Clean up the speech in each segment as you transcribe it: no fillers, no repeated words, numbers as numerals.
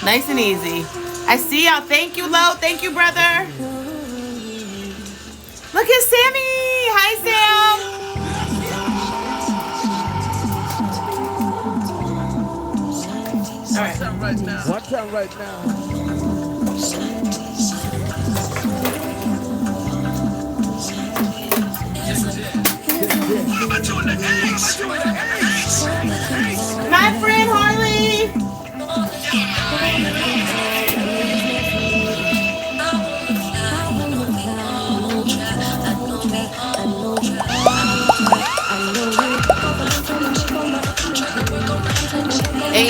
Nice and easy. I see y'all. Thank you, Lo. Thank you, brother. Look at Sammy. Hi, Sam. All right. One time right now. My friend Harley. Hey.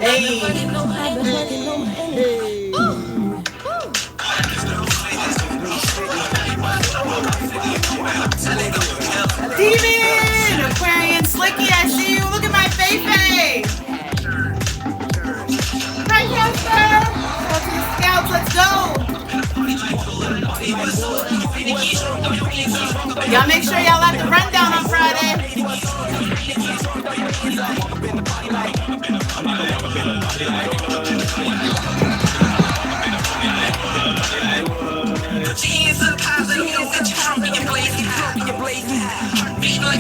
Hey. Demon! Aquarian Slicky, I see you. Look at my face. Hi, Casper. Go to the scouts. Let's go. Y'all make sure y'all have the rundown on Friday.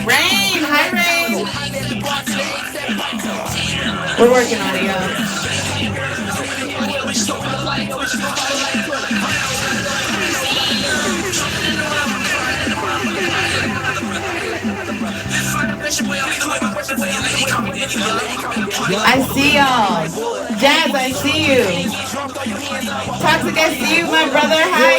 Rain, hi Rain. We're working on it, y'all. I see y'all. Jazz, I see you. Toxic, I see you, my brother. Hi.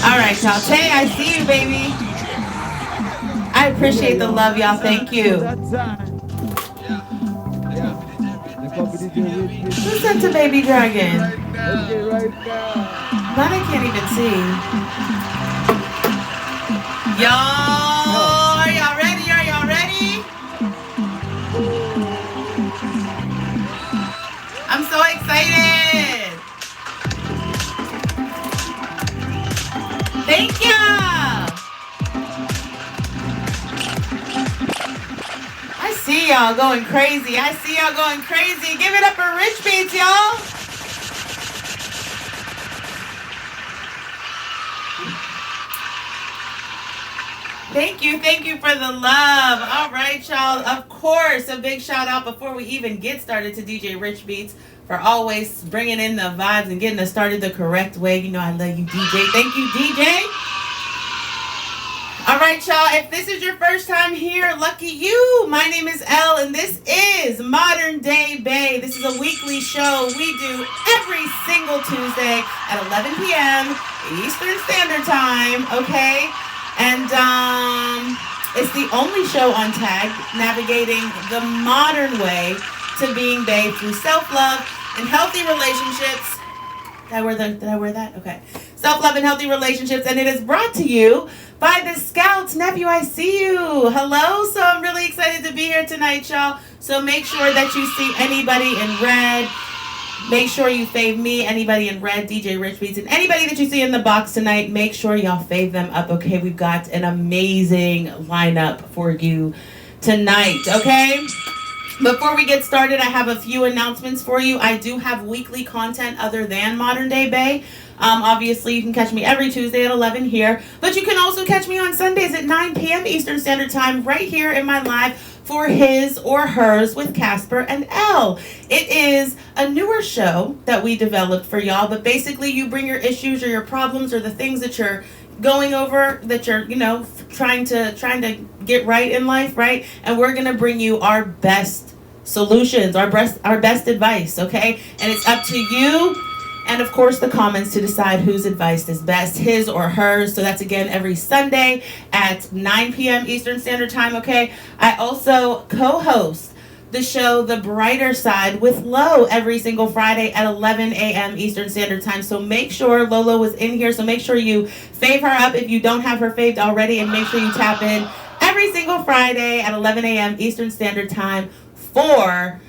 All right, y'all. Tay, I see you, baby. I appreciate the love, y'all. Thank you. Who sent to Baby Dragon? That I can't even see. Y'all, are y'all ready? Are y'all ready? I'm so excited. Thank you. I see y'all going crazy. I see y'all going crazy. Give it up for Rich Beats, y'all. Thank you for the love. All right, y'all. Of course, a big shout out before we even get started to DJ Rich Beats for always bringing in the vibes and getting us started the correct way. You know I love you, DJ. Thank you, DJ. All right, y'all. If this is your first time here, lucky you. My name is Elle, and this is Modern Day Bay. This is a weekly show we do every single Tuesday at 11 p.m. Eastern Standard Time, okay? And it's the only show on Tag navigating the modern way to being bae through self-love and healthy relationships. Did I wear that? Okay. Self-love and healthy relationships, and it is brought to you by the Scouts. Nephew, I see you. Hello. So I'm really excited to be here tonight, y'all. So make sure that you see anybody in red. Make sure you fave me, anybody in red, DJ Rich Beats, and anybody that you see in the box tonight, make sure y'all fave them up, okay? We've got an amazing lineup for you tonight, okay? Before we get started, I have a few announcements for you. I do have weekly content other than Modern Day Bae. Obviously, you can catch me every Tuesday at 11 here, but you can also catch me on Sundays at 9 p.m. Eastern Standard Time right here in my live for His or Hers with Casper and Elle. It is a newer show that we developed for y'all, but basically you bring your issues or your problems or the things that you're going over, that you're, trying to get right in life, right? And we're going to bring you our best solutions, our best advice, okay? And it's up to you and of course the comments to decide whose advice is best, his or hers. So that's again every Sunday at 9 p.m. Eastern Standard Time, okay? I also co-host the show The Brighter Side with Lo every single Friday at 11 a.m. Eastern Standard Time. So make sure, Lolo was in here, so make sure you fave her up if you don't have her faved already, and make sure you tap in every single Friday at 11 a.m. Eastern Standard Time for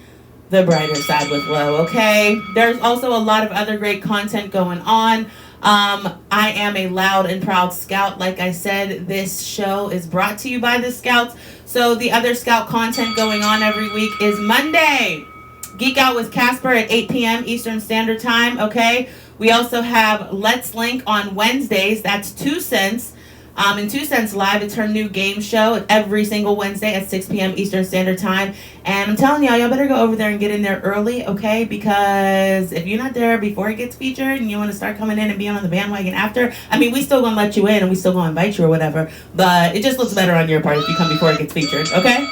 The Brighter Side with Lo, okay? There's also a lot of other great content going on. I am a loud and proud Scout. Like I said, this show is brought to you by the Scouts. So the other Scout content going on every week is Monday, Geek Out with Casper at 8 p.m. Eastern Standard Time, okay? We also have Let's Link on Wednesdays. That's 2 Cents. And 2 Cents Live, it's her new game show every single Wednesday at 6 p.m. Eastern Standard Time. And I'm telling y'all better go over there and get in there early, okay? Because if you're not there before it gets featured and you want to start coming in and being on the bandwagon after, I mean, we still going to let you in and we still going to invite you or whatever. But it just looks better on your part if you come before it gets featured, okay?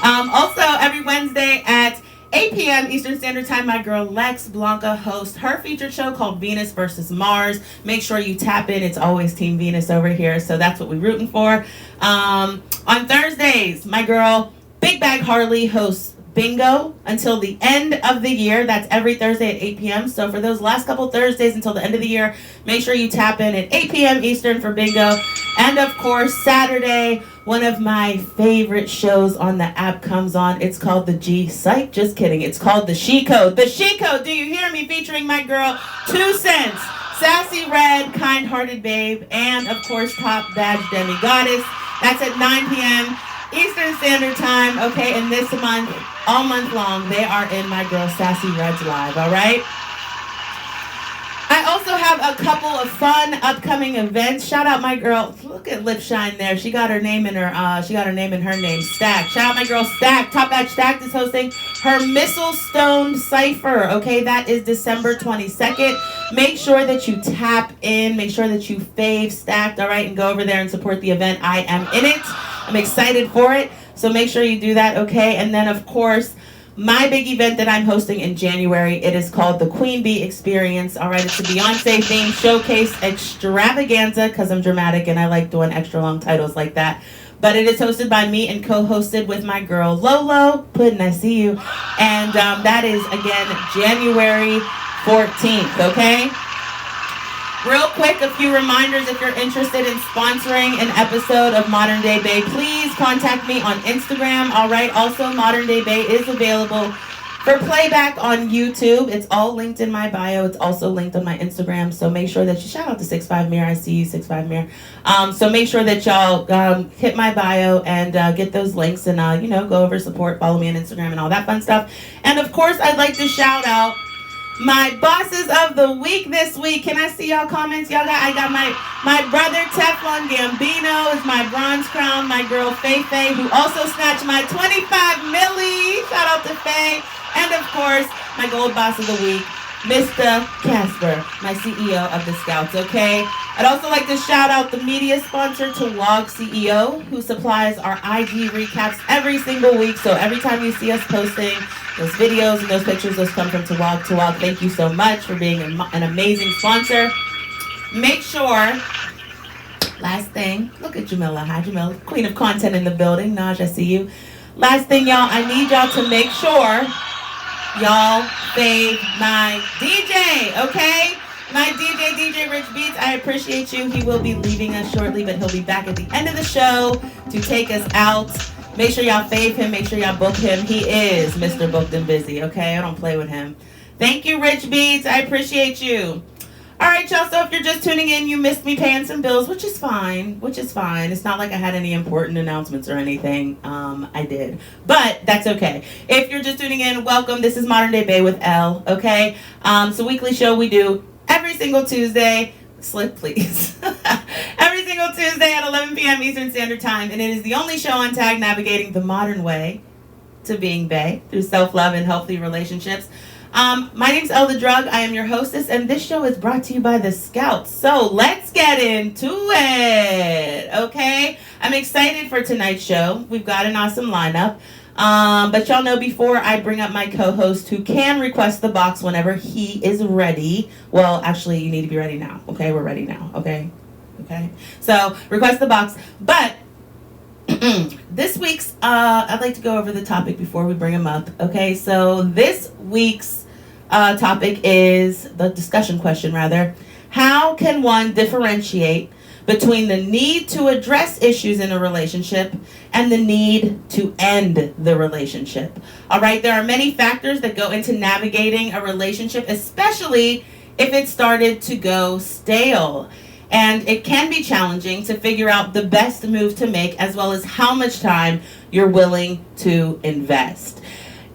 Also, every Wednesday at 8 p.m. Eastern Standard Time, my girl Lex Blanca hosts her featured show called Venus versus Mars. Make sure you tap in. It's always Team Venus over here, so that's what we're rooting for. On Thursdays, my girl Big Bag Harley hosts Bingo until the end of the year. That's every Thursday at 8 p.m. So for those last couple Thursdays until the end of the year, make sure you tap in at 8 p.m. Eastern for Bingo. And of course, Saturday, one of my favorite shows on the app comes on. It's called the G Psych. Just kidding. It's called the She Code. The She Code. Do you hear me? Featuring my girl 2 Cents, Sassy Red, Kind-Hearted Babe, and of course Top Badge Demi Goddess. That's at 9 p.m. Eastern Standard Time. Okay, and this month, all month long, they are in my girl Sassy Red's live. All right. I also have a couple of fun upcoming events. Shout out my girl. Look at Lip Shine there. She got her name in her. She got her name in her name. Stack. Shout out my girl Stack. Top Batch Stack is hosting her Missile Stone Cipher. Okay, that is December 22nd. Make sure that you tap in. Make sure that you fave Stacked. All right, and go over there and support the event. I am in it. I'm excited for it. So make sure you do that. Okay, and then of course, my big event that I'm hosting in January, it is called the Queen Bee Experience. All right, it's a Beyonce themed showcase extravaganza because I'm dramatic and I like doing extra long titles like that. But it is hosted by me and co-hosted with my girl Lolo. Puddin', I see you. And that is, again, January 14th, okay? Real quick, a few reminders. If you're interested in sponsoring an episode of Modern Day Bay, please contact me on Instagram. All right. Also, Modern Day Bay is available for playback on YouTube. It's all linked in my bio. It's also linked on my Instagram. So make sure that you shout out to 65 Mirror. I see you, 65 Mirror. So make sure that y'all hit my bio and get those links and, go over, support, follow me on Instagram and all that fun stuff. And of course, I'd like to shout out my bosses of the week this week. Can I see y'all comments? I got my brother Teflon Gambino is my bronze crown. My girl Faye Faye, who also snatched my 25 milli. Shout out to Faye. And of course, my gold boss of the week, Mr. Casper, my CEO of the Scouts, okay? I'd also like to shout out the media sponsor, Log CEO, who supplies our IG recaps every single week. So every time you see us posting those videos and those pictures, those come from Log. Thank you so much for being an amazing sponsor. Make sure, last thing, look at Jamila. Hi, Jamila, queen of content in the building. Naj, I see you. Last thing, y'all, I need y'all to make sure y'all fave my DJ, okay? My DJ Rich Beats, I appreciate you. He will be leaving us shortly, but he'll be back at the end of the show to take us out. Make sure y'all fave him. Make sure y'all book him. He is Mr. Booked and Busy, okay? I don't play with him. Thank you, Rich Beats. I appreciate you. All right, y'all, so if you're just tuning in, you missed me paying some bills, which is fine. It's not like I had any important announcements or anything. I did, but that's okay. If you're just tuning in, welcome. This is Modern Day Bay with Elle, okay? It's a weekly show we do every single Tuesday. Slip, please. Every single Tuesday at 11 p.m. Eastern Standard Time. And it is the only show on tag navigating the modern way to being bae through self-love and healthy relationships. My name's Elle the Drug. I am your hostess, and this show is brought to you by the Scouts. So let's get into it, okay? I'm excited for tonight's show. We've got an awesome lineup. But y'all know before I bring up my co-host who can request the box whenever he is ready. Well, actually, you need to be ready now, okay? We're ready now, okay? Okay? So, request the box. But this week's, I'd like to go over the topic before we bring him up, okay? So, this week's topic is, the discussion question rather, how can one differentiate between the need to address issues in a relationship and the need to end the relationship? All right, there are many factors that go into navigating a relationship, especially if it started to go stale. And it can be challenging to figure out the best move to make, as well as how much time you're willing to invest.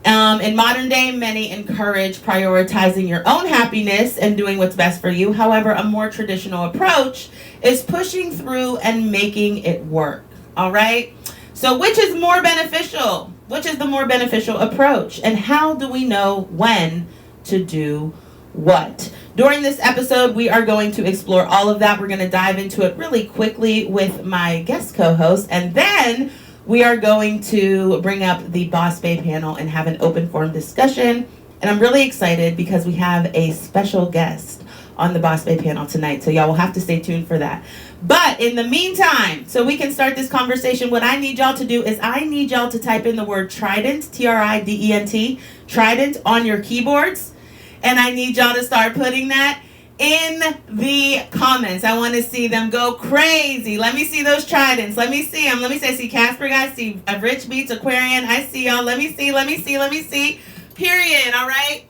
In modern day, many encourage prioritizing your own happiness and doing what's best for you. However, a more traditional approach is pushing through and making it work. All right? So which is more beneficial? Which is the more beneficial approach? And how do we know when to do what? During this episode, we are going to explore all of that. We're going to dive into it really quickly with my guest co-host, and then we are going to bring up the Boss Bae panel and have an open forum discussion. And I'm really excited because we have a special guest on the Boss Bae panel tonight. So y'all will have to stay tuned for that. But in the meantime, so we can start this conversation, what I need y'all to do is I need y'all to type in the word Trident, Trident, Trident on your keyboards. And I need y'all to start putting that in the comments. I want to see them go crazy. Let me see those tridents. Let me see them. Let me see. I see Casper guys. See Rich Beats Aquarian. I see y'all. Let me see. Period. All right.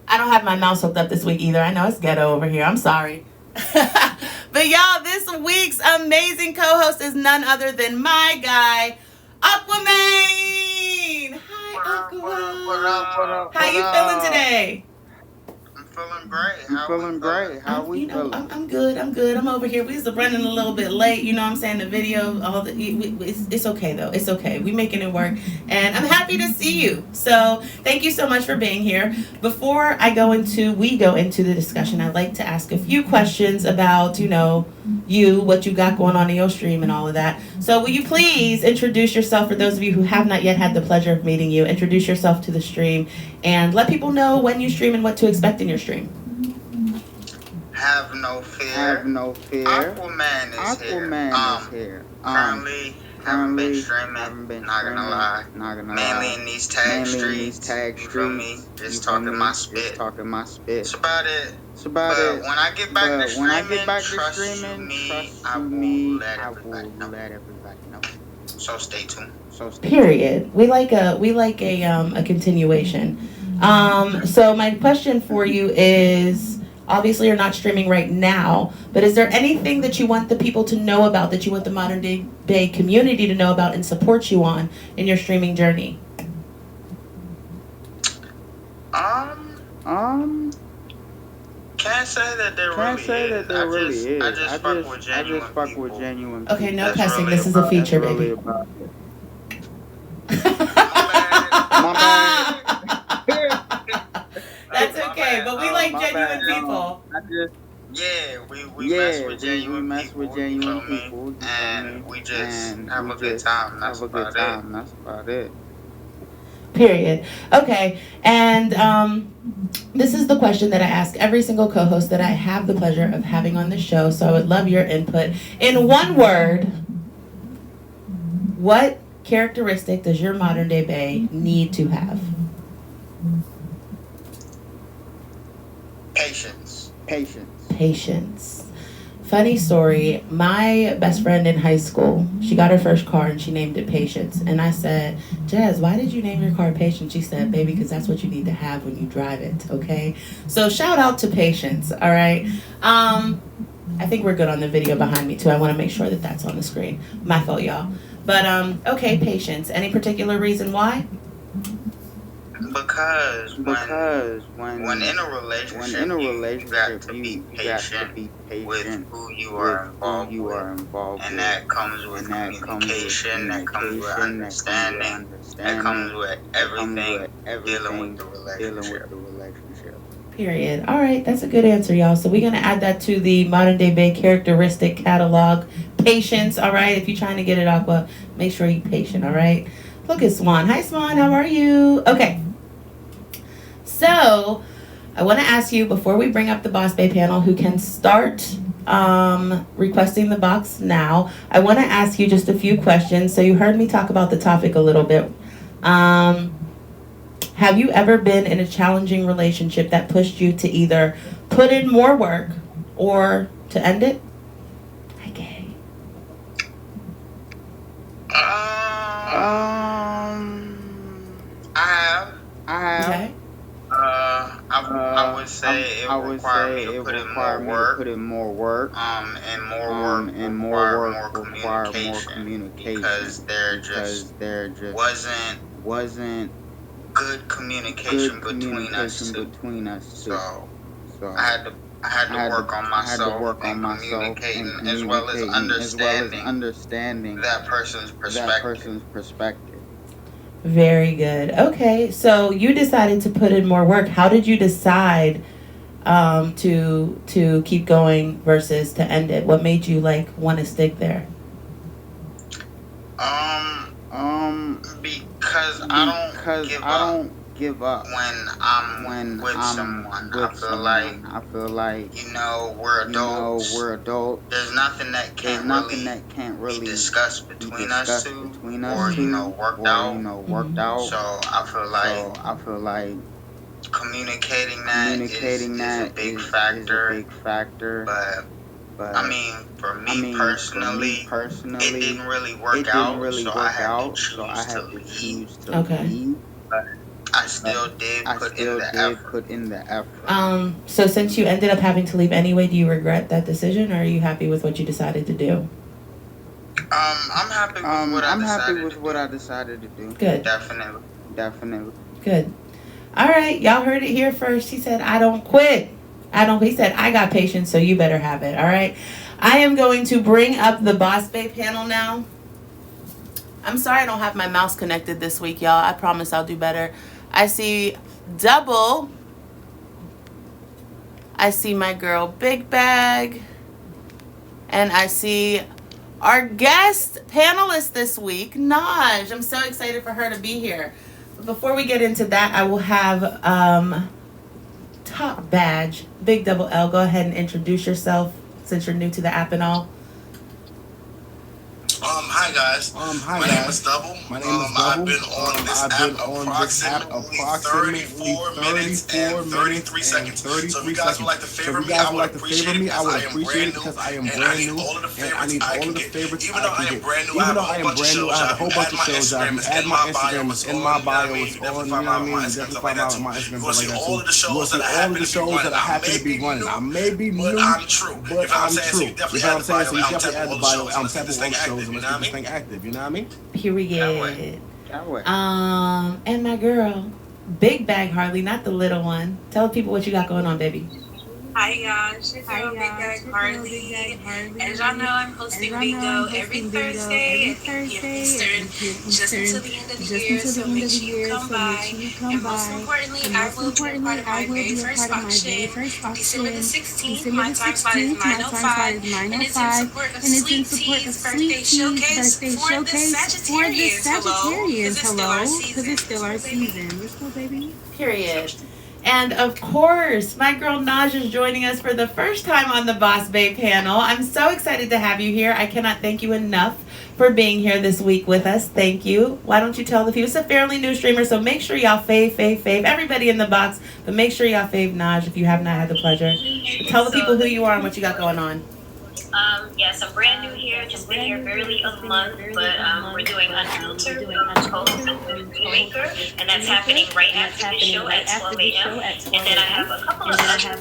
I don't have my mouse hooked up this week either. I know it's ghetto over here. I'm sorry. But y'all, this week's amazing co-host is none other than my guy, Aquamane. Hi, Aqua. What up? How you feeling today? Feeling great. How we feeling? I'm good. I'm over here. We was running a little bit late. You know what I'm saying? The video, it's okay though. It's okay. We making it work. And I'm happy to see you. So thank you so much for being here. Before we go into the discussion, I'd like to ask a few questions about, what you got going on in your stream and all of that. So will you please introduce yourself for those of you who have not yet had the pleasure of meeting you? Introduce yourself to the stream and let people know when you stream and what to expect in your stream. Have no fear. Aquamane is here. Currently, haven't been streaming. Not gonna lie. Mainly in these tag streets. You feel me? Just talking my spit. That's about it. But when I get back to streaming, trust I will let everybody know. So stay tuned. Period. We like a continuation. So my question for you is, obviously you're not streaming right now, but is there anything that you want the people to know about, that you want the modern day community to know about and support you on in your streaming journey? Can't say that there really is. I just fuck with genuine people. Okay, no cussing. This is a feature, baby. My bad. That's okay, but we like genuine people. We mess with genuine people, and we just have a good time. That's about it. Period. Okay, and this is the question that I ask every single co-host that I have the pleasure of having on the show, so I would love your input. In one word, what characteristic does your modern day bae need to have? Patience. Funny story, my best friend in high school, she got her first car and she named it Patience. And I said, Jazz, why did you name your car Patience? She said, baby, because that's what you need to have when you drive it, okay? So shout out to Patience, all right? I think we're good on the video behind me too. I want to make sure that that's on the screen. My fault, y'all. But, okay, Patience. Any particular reason why? Because when in a relationship, you got to be patient with who you are involved with. And that comes with communication, that comes with understanding, that comes with everything dealing with the relationship. Period. All right, that's a good answer, y'all. So we're going to add that to the Modern Day Bay characteristic catalog. Patience, all right? If you're trying to get it Aqua, make sure you're patient, all right? Look at Swan. Hi, Swan. How are you? Okay. So I want to ask you, before we bring up the Boss Bay panel, who can start requesting the box now, I want to ask you just a few questions. So you heard me talk about the topic a little bit. Have you ever been in a challenging relationship that pushed you to either put in more work or to end it? Okay. I have. Okay. I would say it required me to put in more work. And more work require more communication. Because there just wasn't good communication between us two. So I had to work on myself and communicating as well as understanding that person's perspective. Very good. Okay, so you decided to put in more work. How did you decide to keep going versus to end it? What made you want to stick there? Because I don't give up when I'm with someone. I feel like we're adults. There's nothing that can't really be discussed between us two or worked out. So I feel like communicating that is a big factor. But I mean, for me personally, it didn't really work out, so I had to choose to leave. But I still did put in the effort. So since you ended up having to leave anyway, do you regret that decision, or are you happy with what you decided to do? I'm happy with what I decided to do. Good. Definitely. Good. All right, y'all heard it here first. He said, "I don't quit." He said, "I got patience, so you better have it." All right. I am going to bring up the Boss Bay panel now. I'm sorry I don't have my mouse connected this week, y'all. I promise I'll do better. I see Double. I see my girl Big Bag. And I see our guest panelist this week, Naj. I'm so excited for her to be here. But before we get into that, I will have top badge, Big Double L. Go ahead and introduce yourself since you're new to the app and all. Hi guys. My name is Double. I've been on this app approximately 34 minutes and 33 seconds. So if you guys would like to favor me, I would appreciate it because I am brand new and I need all of the favorites I can get. Even though I am brand new, I have a whole bunch of shows. I have add my Instagram, it's in my bio, it's on, you know what I mean? Definitely find out my Instagram, stuff like that too. You will see all of the shows that I happen to be running. I may be new, but I'm true. You know what I'm saying? So you definitely add the bio. I'm tapping all the shows and let's get this thing active, you know what I mean? Period. And my girl, Big Bag Harley, not the little one. Tell people what you got going on, baby. Hi y'all, it's your girl Big Bag Harley. As y'all know, I'm hosting bingo every Thursday at 8 p.m. Eastern, just until the end of the year, so make sure you come by. And most importantly, I will be a part of my very first auction, December the 16th. My time slot is 9:05, and it's in support of Sweet Tea's birthday showcase for the Sagittarians. Hello, because it's still our season. Let's go, baby. Period. And of course, my girl Naj is joining us for the first time on the Boss Bay panel. I'm so excited to have you here. I cannot thank you enough for being here this week with us. Thank you. Why don't you tell the people? It's a fairly new streamer, so make sure y'all fave everybody in the box, but make sure y'all fave Naj if you have not had the pleasure. So tell the people who you are and what you got going on. Yes, I'm brand new here, just been here barely a month, but we're doing Unfiltered with Maker, and that's happening right after the show at 12 a.m. And then I have a couple of other shows,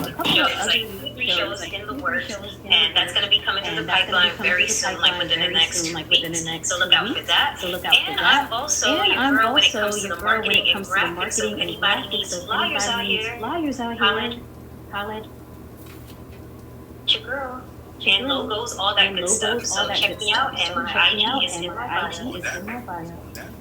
like 3 shows in the works, and that's going to be coming to through the pipeline very soon, like within the next 2 weeks. So look out for that. And I'm also your girl when it comes to the marketing and graphics. So if anybody needs flyers out here, holla. Your girl. And logos, all that good stuff. So check me out, and my IG is in my bio.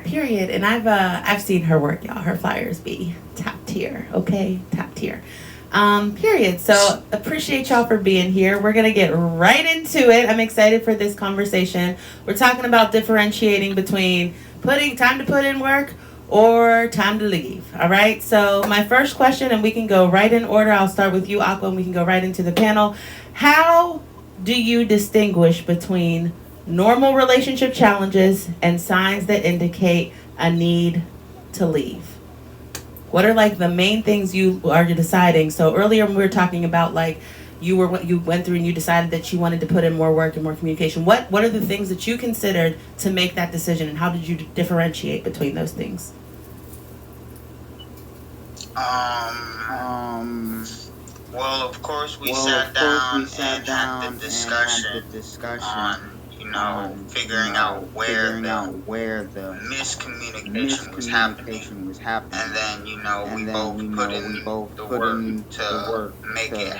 Period. And I've seen her work, y'all. Her flyers be top tier. Okay, top tier. Period. So appreciate y'all for being here. We're gonna get right into it. I'm excited for this conversation. We're talking about differentiating between time to put in work or time to leave. All right. So my first question, and we can go right in order. I'll start with you, Aqua, and we can go right into the panel. How do you distinguish between normal relationship challenges and signs that indicate a need to leave? What are like the main things you are deciding? So earlier when we were talking about like you went through and you decided that you wanted to put in more work and more communication. What are the things that you considered to make that decision, and how did you differentiate between those things? Well, of course, we sat down and had the discussion on, figuring out where the miscommunication was happening. And then, we both put in the work to make it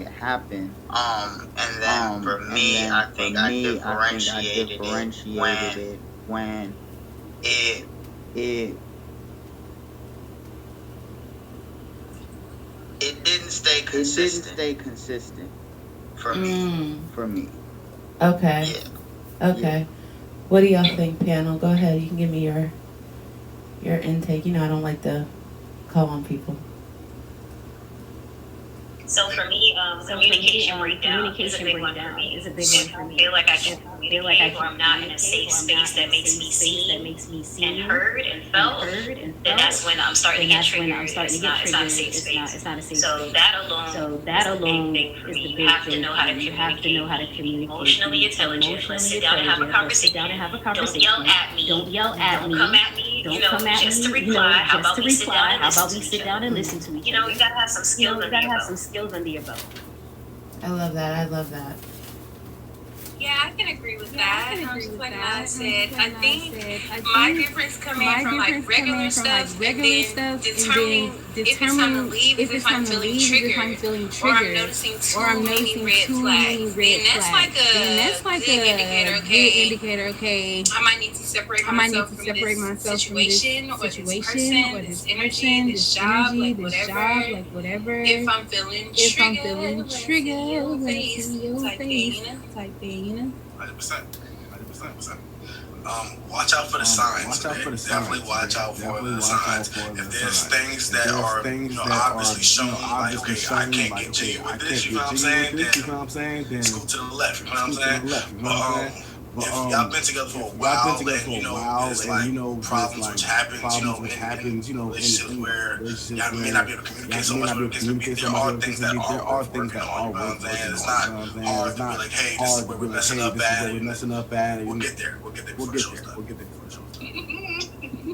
happen. And then for me, I think I differentiated it when it didn't stay consistent for me. Okay. Yeah. Okay. Yeah. What do y'all think, panel? Go ahead. You can give me your intake. I don't like to call on people. So for me, communication breakdown is a big one for me. I feel like I can communicate, or I'm not in a safe space that makes me seen and heard and felt, then that's when I'm starting to get triggered. It's not a safe space. So that alone is the big thing for me. You have to know how to communicate. Emotionally intelligent. Let's sit down and have a conversation. Don't yell at me. Don't come at me. Just to reply. How about we sit down and listen to each other? You gotta have some skills under your belt. I love that. Yeah, I can agree with that. Like I said, I think my difference coming from like regular stuff and then determining if it's time to leave, if I'm feeling triggered, or I'm noticing too many red flags. And that's like a good indicator, okay, I might need to separate myself from this situation or this person, this energy, this job, like whatever. If I'm feeling triggered, type thing. 100%. Watch out for the signs. Definitely watch out for the signs. If there's things that are obviously showing like, okay, I can't get to you with this, you know what I'm saying? Then let's go to the left, you know what I'm saying? If y'all been together for a while, and there's like problems which happens, in relationships where y'all may not be able to communicate so much, but there are things that are worth working on, you know what I'm saying? It's not hard to be like, hey, this is where we're messing up at, we'll get there before the show's done.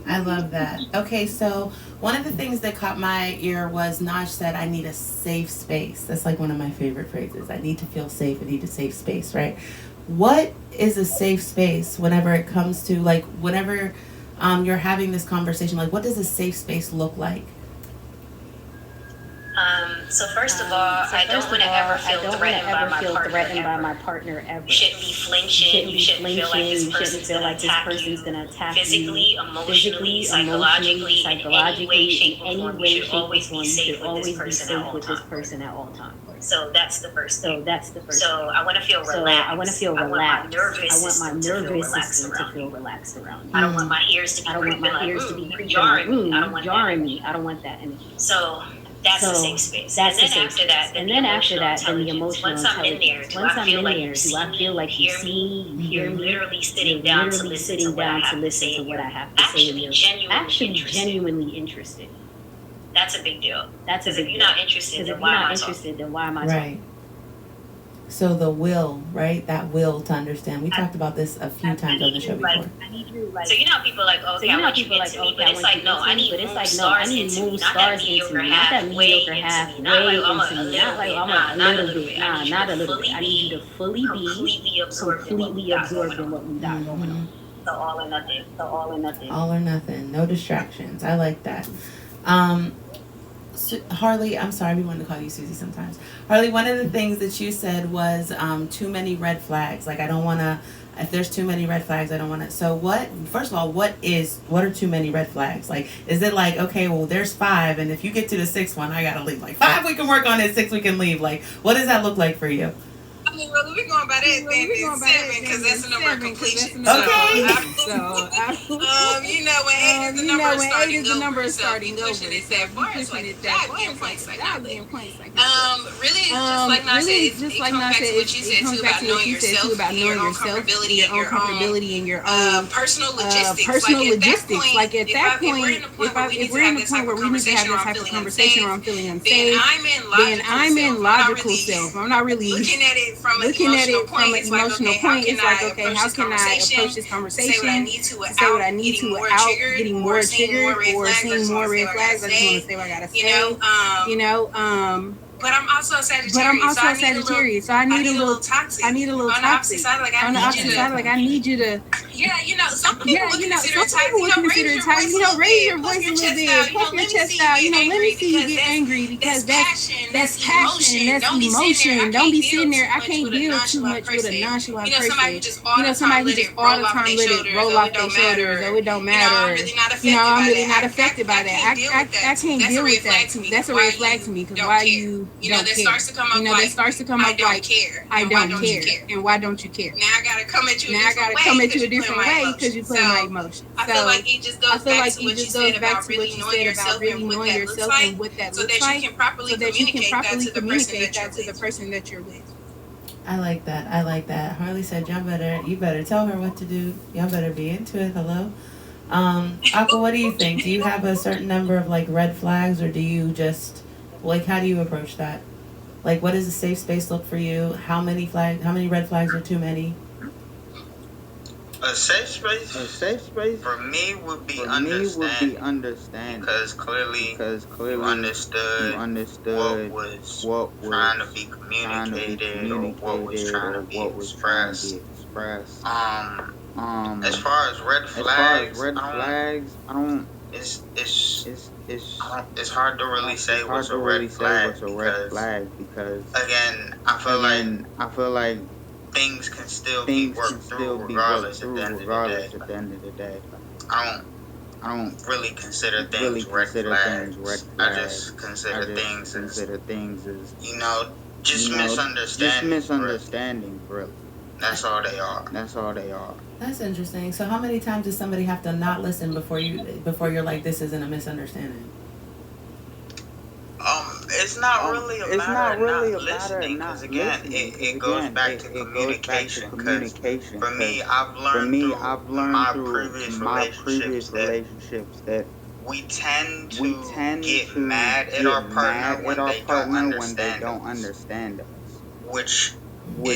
I love that. Okay, so one of the things that caught my ear was Naj said, I need a safe space. That's like one of my favorite phrases. I need to feel safe. I need a safe space, right? What is a safe space whenever it comes to, like, whenever you're having this conversation? Like, what does a safe space look like? So first of all, I don't want to ever feel threatened by my partner ever. You shouldn't be flinching. You shouldn't feel like this person's going to attack you physically, emotionally, psychologically, in any way, shape, or form. You should always be safe with this person at all times. So that's the first thing. So I want to feel relaxed. I want my nervous system to feel relaxed around me. I don't want my ears to be creeping, jarring me. I don't want that energy. So that's a safe space. And then after that, then the emotional intelligence. Once I'm in there, do I feel like you see me? You're literally sitting down to listen to what I have to say. Actually genuinely interested. That's a big deal. If you're not interested, then why am I talking? Right. So the will, right? That will to understand. We talked about this a few times on the show before. So you know how people are like, okay, I want you into me, but it's like, no, I need moon stars into me, not that mediocre halfway into me. Not like I'm a little bit, nah, not a little bit. I need you to fully be completely absorbed in what we got going on. So all or nothing. All or nothing. No distractions. I like that. Um, Harley, I'm sorry, we wanted to call you Susie sometimes. Harley, one of the things that you said was too many red flags. Like, I don't want to, if there's too many red flags, I don't want to. So, first of all, what are too many red flags? Like, is it like, okay, well, there's 5, and if you get to the 6th one, I got to leave. Like, 5 we can work on it, 6 we can leave. Like, what does that look like for you? I mean, whether we're going by that, then it's 7 because that's the number of completion. Okay. You know, when 8 is the number of starting over, pushing it that far, it's like that being points like that. Really, just like Nas said, it comes back to what you said too about knowing yourself, your own comfortability, and your own personal logistics. Like at that point, if we're in the point where we need to have this type of conversation where I'm feeling unsafe, then I'm in logical self. I'm not really looking at it from an emotional point. It's like, okay, how can I approach this conversation? Say what I need to without getting more triggered or seeing more red flags. I just want to say what I gotta say. But I'm also a Sagittarius, so I need a little toxic. On the opposite side, I need you to. Yeah, some people would consider it toxic. Raise your voice a little bit. Puff your chest out. Let me see you get angry because that's passion. That's emotion. Don't be sitting there. I can't deal too much with a nonchalant person. Somebody who just all the time let it roll off their shoulders. So it don't matter. I'm really not affected by that. I can't deal with that. That's a red flag to me because why you. That starts to come up like, I don't care. And why don't you care? Now I gotta come at you a different way because you play my emotions. I feel like it just goes back to what you said about really knowing yourself and what that looks like, so that you can properly communicate that to the person that you're with. I like that. Harley said, you better tell her what to do. Y'all better be into it. Hello? Aqua, what do you think? Do you have a certain number of like red flags, or do you just like, how do you approach that? Like, what does a safe space look for you? How many red flags are too many? A safe space for me would be understanding. Because clearly you understood what was trying to be communicated or what was trying to be expressed. As far as red flags, I don't. It's hard to really say what's a red flag because again, I feel like things can still be worked through regardless at the end of the day. I don't really consider things red flags. I just consider things as just misunderstanding. Really. That's all they are. That's interesting. So how many times does somebody have to not listen before you're like, this isn't a misunderstanding? It's not really a matter of not listening, because again, it goes back to communication. Because for me, I've learned through my previous relationships that we tend to get mad at our partner when they don't understand us, which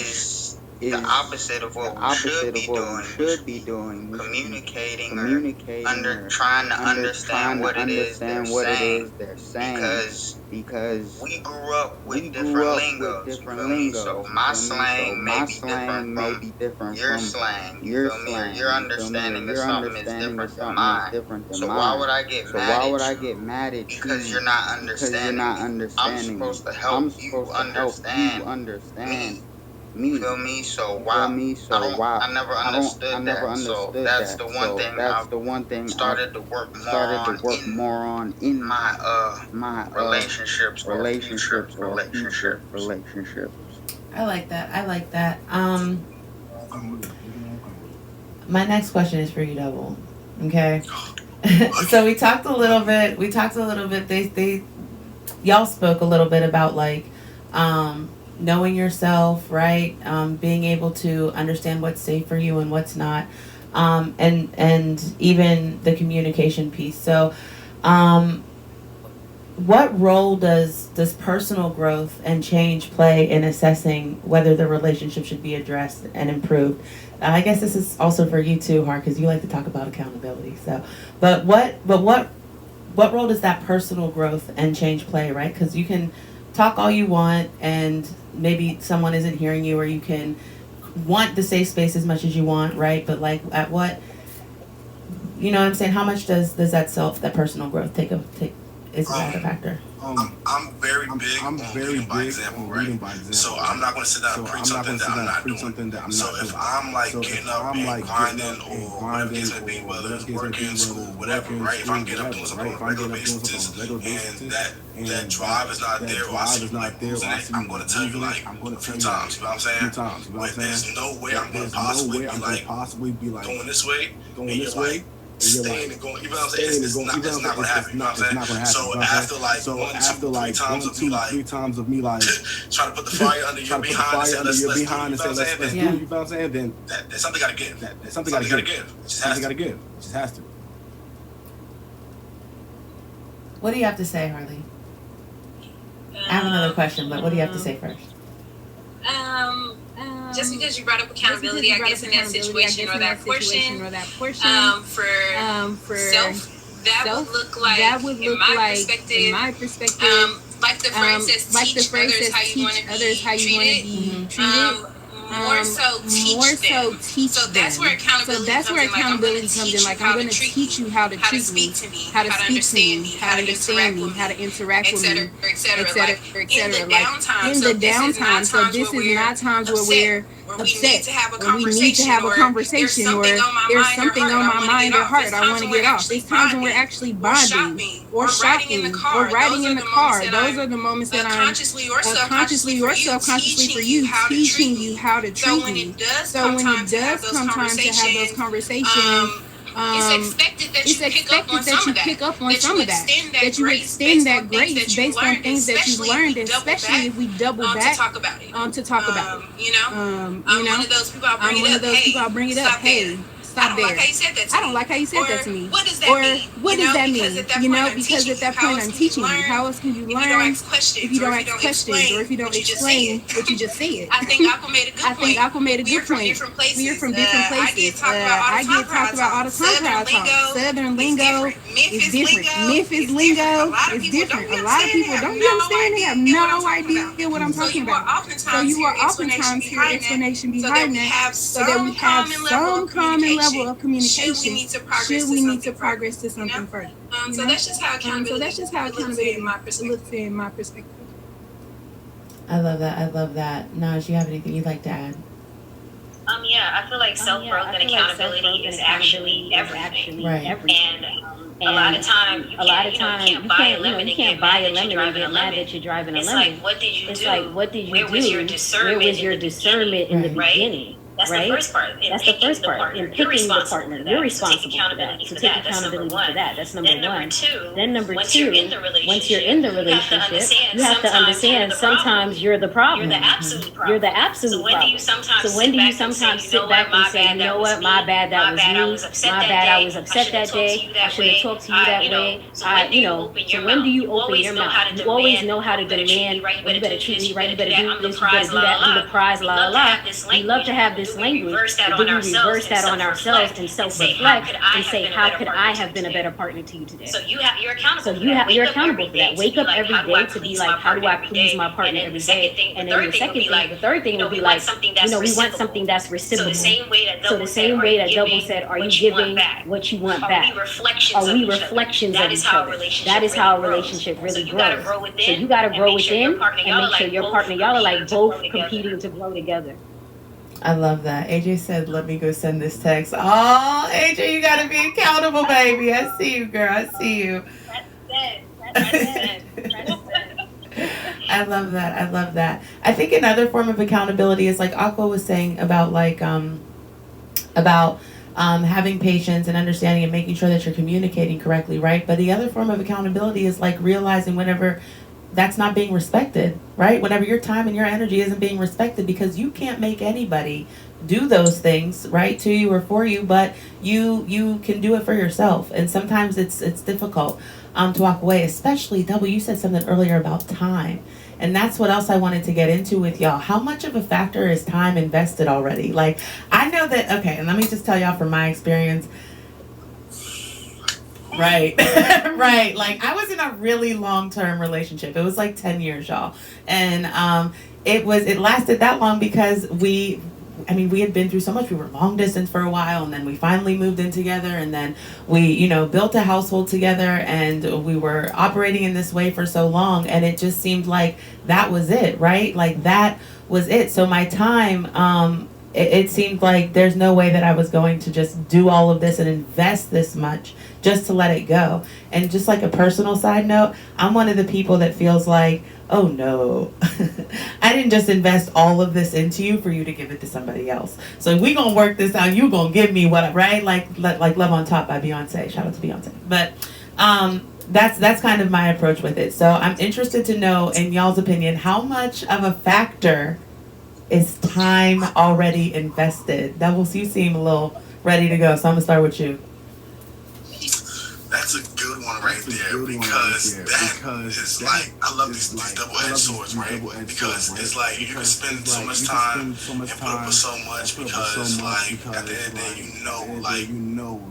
is the opposite of what we should be doing, communicating or trying to understand what it is they're saying, because we grew up with different lingos, so my slang may be different from your slang, your understanding of something is different than mine. So why would I get mad at you? Because you're not understanding. I'm supposed to help you understand me. Feel me? So why? I never understood that. So that's the one thing I started to work more on in my relationships. I like that. My next question is for you, Double. Okay. So we talked a little bit. They y'all spoke a little bit about like knowing yourself, right? Being able to understand what's safe for you and what's not, and even the communication piece. So, what role does personal growth and change play in assessing whether the relationship should be addressed and improved? I guess this is also for you too, Hart, because you like to talk about accountability. So, but what role does that personal growth and change play, right? Because you can talk all you want, and maybe someone isn't hearing you, or you can want the safe space as much as you want, right? But like, at what, you know what I'm saying? How much does that personal growth is that a factor? I'm very big on leading by example, right? So I'm not going to sit down and preach something that I'm not doing. So if I'm like getting up and grinding or whatever the case may be, whether it's working, school, whatever, right? If I'm getting up doing something on a regular basis and that drive is not there, or I see you like losing it, I'm going to tell you like a few times, you know what I'm saying? But there's no way I'm going to possibly be like going this way, and you're like, staying and going, you know what I'm saying? It's not gonna happen, you know what I'm saying? So after like one, two, three times of me like trying to put the fire under your behind and say, let's do, you know what I'm saying? Then there's something gotta give. There's something gotta give. It just has to. What do you have to say, Harley? I have another question, but what do you have to say first? Just because you brought up accountability, I guess in that situation or that portion, for self, that would look like, in my perspective, like the phrase says, teach others how you want to be treated. More so teach them. So that's where accountability comes in. Like, I'm going to teach you how to treat me, how to speak to me, how to understand me, how to interact with me, etc. In the downtime. So this is not times where we're upset, when we need to have a conversation, or there's something on my mind or heart I want to get off. There's times when we're actually bonding, or shopping, or riding in the car. Those are the moments that I'm consciously or subconsciously for you, teaching you how to treat me. So when it does come time to have those conversations, it's expected that you pick up on some of that, that you extend that grace based on things that you've learned, especially if we double back to talk about it. I'm one of those people I'll bring it up. Hey, stop there. I don't like how you said that to me. What does that mean? What does that mean? Because at that point I'm teaching you. How else can you learn if you don't ask questions, or if you don't explain what you just said? I think Aqua made a good point. We're from different places. I get talked about all the time how I talk. Southern lingo is different. Memphis lingo is different. A lot of people don't understand. They have no idea what I'm talking about. So you are oftentimes hear explanation behind that, so that we have some common level of communication should we need to progress to something further. So that's just how accountability looks in my perspective. I love that. Naj, you have anything you'd like to add? Yeah, I feel like self-growth and accountability is actually everything. Right. And a lot of time you can't buy a lemon and get mad that you're driving a lemon. It's like, what did you do? Where was your discernment in the beginning? That's the first part. In picking the partner, you're responsible for that. To take accountability for that. That's number one. Then number two, once you're in the relationship, you have to understand sometimes you're the problem. You're the absolute problem. So when do you sometimes sit back and say, you know what, my bad, that was me. My bad, I was upset that day. I should have talked to you that way. So when do you open your mouth? You always know how to demand, you better treat me right, you better do this, you better do that, I'm the prize, la la la. We love to have this language, but then we reverse that on ourselves and self-reflect and say, how could I have been a better partner to you today? So you're accountable for that. Wake up every day to be like, how do I please my partner every day? And then the third thing would be like, we want something that's reciprocal. So the same way that Double said, are you giving what you want back? Are we reflections of each other? That is how a relationship really grows. So you got to grow within and make sure your partner, y'all are like both competing to grow together. I love that. AJ said, let me go send this text. Oh, AJ, you got to be accountable, baby. I see you, girl. I see you. That's it. I love that. I think another form of accountability is like Aqua was saying about like, having patience and understanding and making sure that you're communicating correctly, right? But the other form of accountability is like realizing whenever that's not being respected, right? Whenever your time and your energy isn't being respected, because you can't make anybody do those things, right, to you or for you, but you can do it for yourself. And sometimes it's difficult to walk away, especially Double. You said something earlier about time. And that's what else I wanted to get into with y'all. How much of a factor is time invested already? Like, I know that, okay, and let me just tell y'all from my experience. Right. Right. Like, I was in a really long-term relationship. It was like 10 years, y'all. And it lasted that long because we had been through so much. We were long distance for a while, and then we finally moved in together, and then we, built a household together, and we were operating in this way for so long, and it just seemed like that was it, right? Like, that was it. So my time, it seemed like there's no way that I was going to just do all of this and invest this much just to let it go. And just like a personal side note, I'm one of the people that feels like, oh no, I didn't just invest all of this into you for you to give it to somebody else. So if we gonna work this out, you gonna give me what, right? Like Love on Top by Beyonce. Shout out to Beyonce. But that's kind of my approach with it. So I'm interested to know, in y'all's opinion, how much of a factor is time already invested? Doubles, you seem a little ready to go, so I'm gonna start with you. That's a good one right there, because that is like, I love these double-edged swords, right? Because it's like you can spend so much time and put up with so much, because like at the end of the day,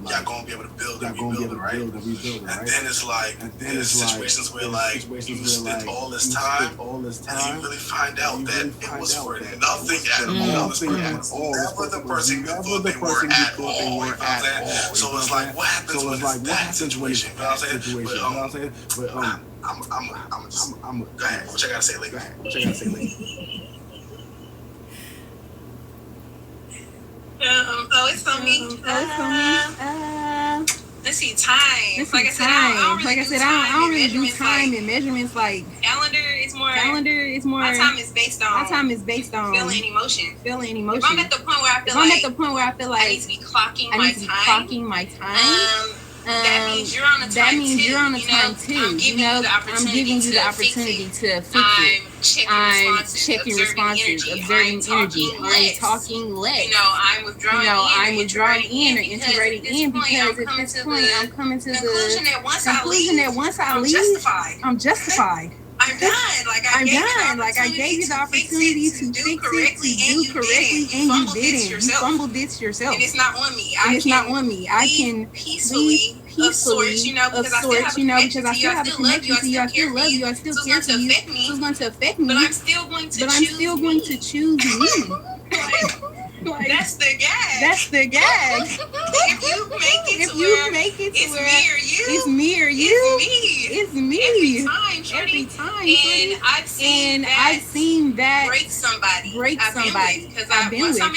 y'all gonna be able to build and rebuild it, right? And then it's like there's situations where like you spent all this time and you really find out that it was for nothing at all. This person was never the person you thought they were at all. You know what I'm saying? So it's like, what happens when it's that situation? You know what I'm saying? But I'm go ahead. What you gotta say, Lee? It's on me. Let's see, time. Like I said, I don't really do time and measurements. Like calendar is more. My time is based on feeling emotion. If I'm at the point where I feel like I need to be clocking my time. That means you're on the time too. I'm giving you the opportunity to fix it. I'm checking responses, observing energy. I'm talking less. I'm withdrawing in or integrating in, because at this point I'm coming to the conclusion that once I leave, I'm justified. I'm done. I gave you the opportunity to fix it, to do correctly, and you didn't. You fumbled it yourself. And it's not on me. I can peacefully, of sorts, because I still have a connection to you. I still love you. I still care for you. So it's going to affect me. But I'm still going to choose me. That's the gag. If you make it to where it's me or you, it's me. Every time. And I've seen that break somebody. Because once I'm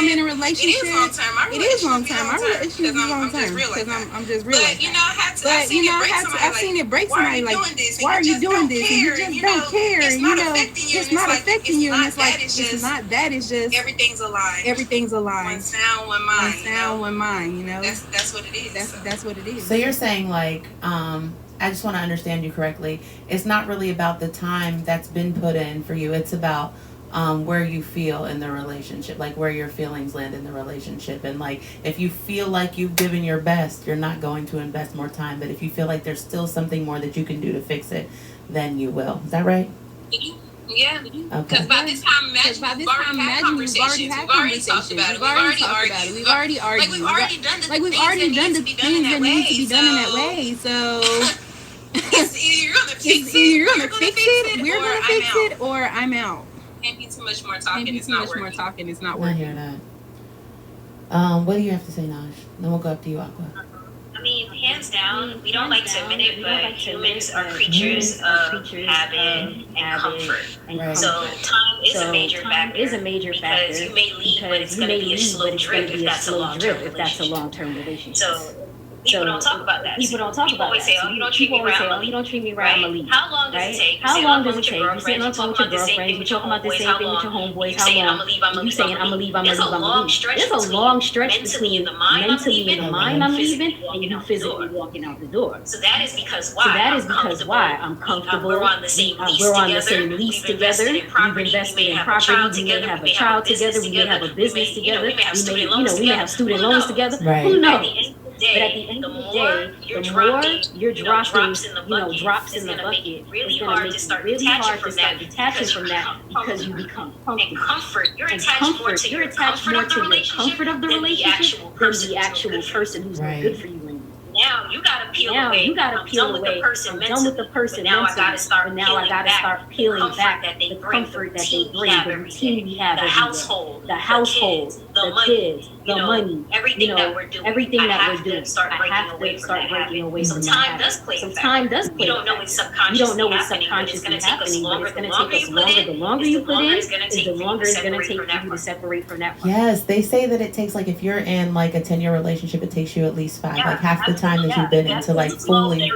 in a relationship, it is long time. Our relationship is long time. Because I'm just real. But I've seen it break somebody. Like, why are you doing this? And you just don't care. And it's not affecting you. And it's like, it's not that. It's just everything's aligned. One sound, one mind. That's what it is. That's what it is. So you're saying, like, I just want to understand you correctly. It's not really about the time that's been put in for you. It's about where you feel in the relationship, like where your feelings land in the relationship. And like, if you feel like you've given your best, you're not going to invest more time. But if you feel like there's still something more that you can do to fix it, then you will. Is that right? Yeah, because by this time, imagine we've already had conversations. We've already talked about it. We've already argued. We've already done the things that need to be done in that way. So it's either you're gonna fix it, we're gonna fix it, or I'm out. Can't be too much more talking. It's not working. I hear that. What do you have to say, Naj? Then we'll go up to you, Aqua. I mean, hands down, we don't like to admit it, but humans are creatures of habit and comfort. Right. So time is a major factor. Because you may leave, but it's going to be a slow drip if that's a long-term relationship. So People don't talk about that. People always say, "Oh, you don't treat me right. I'm gonna leave." How long does it take? How long does it take? You're sitting on the phone with your girlfriend. You're talking about the same thing with your homeboys. How long? You saying, "I'm gonna leave. I'm gonna leave. I'm gonna leave." There's a long stretch between mentally in the mind I'm leaving and you physically walking out the door. So that is because why? I'm comfortable. We're on the same lease together. We've invested in property. We may have a child together. We may have a business together. We may have student loans together. Right. Who knows? But at the end of the day, the more you're dropping, drops in the bucket, it's going to make it really hard to start detaching from that because you become comfortable. You're attached more to your comfort of the relationship than the actual person who's good for you. Now you gotta peel away. I'm done with the person mentally. Now I gotta start peeling back the comfort that they bring, the routine we have, the household, the kids, the money, everything that we're doing. I have to start breaking away from that. Some time does play. You don't know it's subconsciously happening, but it's gonna take us longer. The longer you put in, the longer it's gonna take for you to separate from that. Yes, they say that it takes, like, if you're in like a 10-year relationship, it takes you at least 5, like half the time that you've been into, like, fully.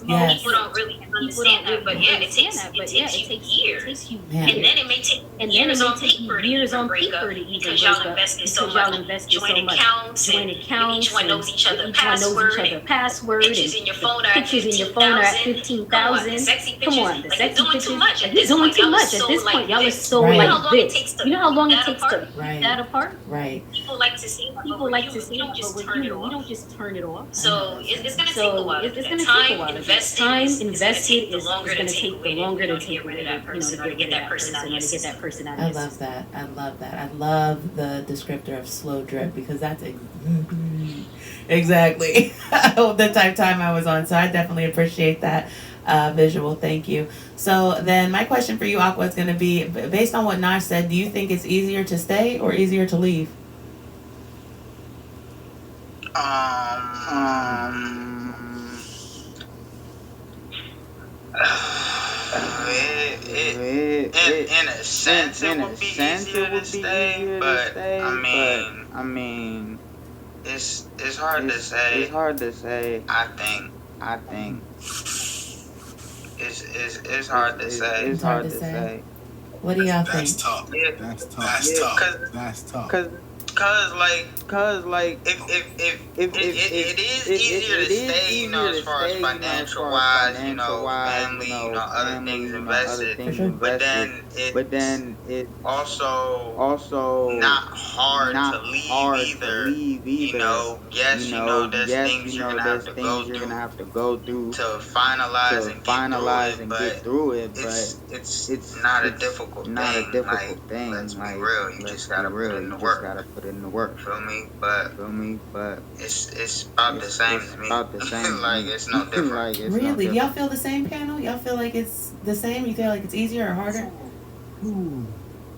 Yes. People don't really understand that, but it takes you years. And then it may take years on paper to even break up because y'all invested so much. Joint accounts, each one knows each other's password. Pictures in your phone are at 15,000. Come on, the sexy pictures. You're doing too much at this point. Y'all are so like this. You know how long it takes to break that apart? Right. People like to see, but with you, we don't just turn it off. So it's going to take a while. It's going to take a while. Time invested is going to take the longer to take rid of that person, to get that person out of your system. I love that. I love the descriptor of slow drip, because that's exactly the type of time I was on. So I definitely appreciate that visual. Thank you. So then my question for you, Aqua, is going to be, based on what Nash said, do you think it's easier to stay or easier to leave? In a sense, it would be easier to stay, but I mean, it's hard to say. It's hard to say. I think it's hard to say. It's hard to say. What do y'all think? That's tough. That's tough. Cause like if it is easier to stay, as far as financial wise, family, other things invested, but then it's also not hard to leave either. Yes, there's things you're gonna have to go through to finalize and get through it, but it's not a difficult thing. Let's be real, you just gotta put in the work. Feel me? But it's about the same to me. Like, it's no different. Really? Do y'all feel the same, panel? Y'all feel like it's the same? You feel like it's easier or harder? Go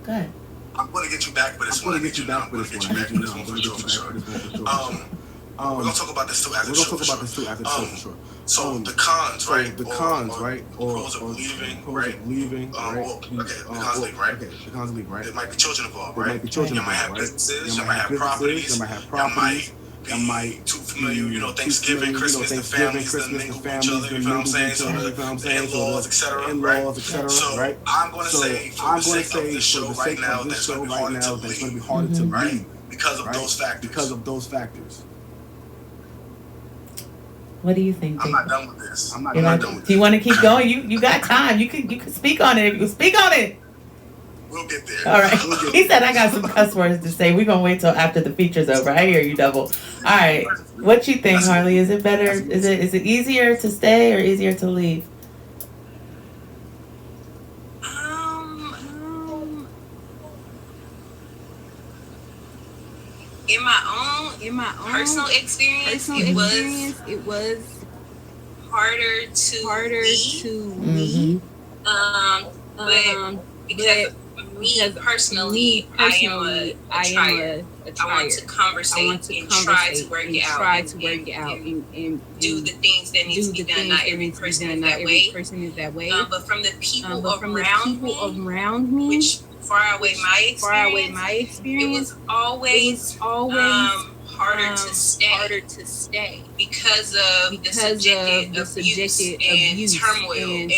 ahead. I'm going to get you back, but it's one. I'm going to get you back, but it's one. We're going to talk about this too after the show, for sure. So the cons, right? The cons, right? Or pros of leaving, right? The cons of leaving, right? The cons of leaving, right? There might be children involved, right? You might have businesses, you might have properties, you might too familiar, Thanksgiving, Christmas, the families, the mingle with each other, you know what I'm saying? So the in-laws, etc., right? So I'm going to say, for the sake of this show right now, that's going to be harder to leave because of those factors. What do you think? I'm not done with this. I'm not done with this. Do you want to keep going? You got time. You can speak on it. If you speak on it. We'll get there. All right. He said I got some cuss words to say. We're gonna wait till after the feature's over. I hear you, Double. All right. What you think, Harley? Is it better? Is it easier to stay or easier to leave? In my own personal experience, it was harder to leave. But because me personally, I am a trier. I want to conversate and try to work it out and do the things that need to be done. Not every person is that way. But from the people around me, which far away my experience, it was always harder to stay because of the subjected abuse and turmoil and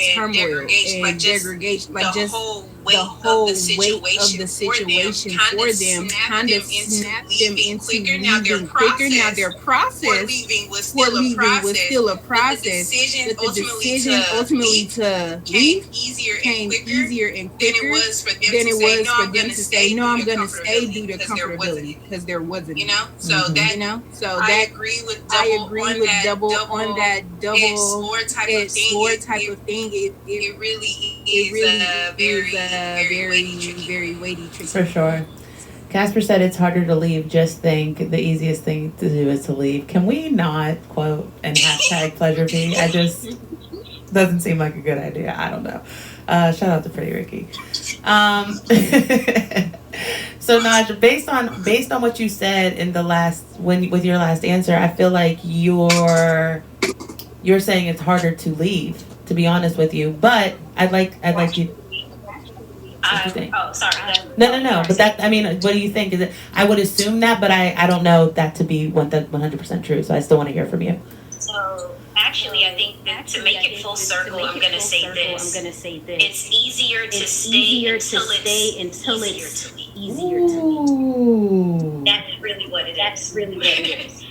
degradation, like just the whole weight of the situation for them kind of snapped them into leaving quicker. Now their process for leaving was still a process, but the decision ultimately to leave came easier and quicker than it was for them to say, no, I'm going to stay due to comfortability, because there wasn't. So I agree with double on that double type of thing. It really is a very weighty trick. For sure. Casper said it's harder to leave. Just think the easiest thing to do is to leave. Can we not quote and hashtag pleasure fee? I just doesn't seem like a good idea. I don't know. Shout out to Pretty Ricky. So Naj, based on what you said in the with your last answer, I feel like you're saying it's harder to leave, to be honest with you. But I'd like you. Sorry. No. But that, I mean, what do you think? Is it? I would assume that, but I don't know that to be 100% true. So I still want to hear from you. So actually, I think that to make it full circle, I'm gonna say this. It's easier to stay until it's easier to leave. That's really what it is.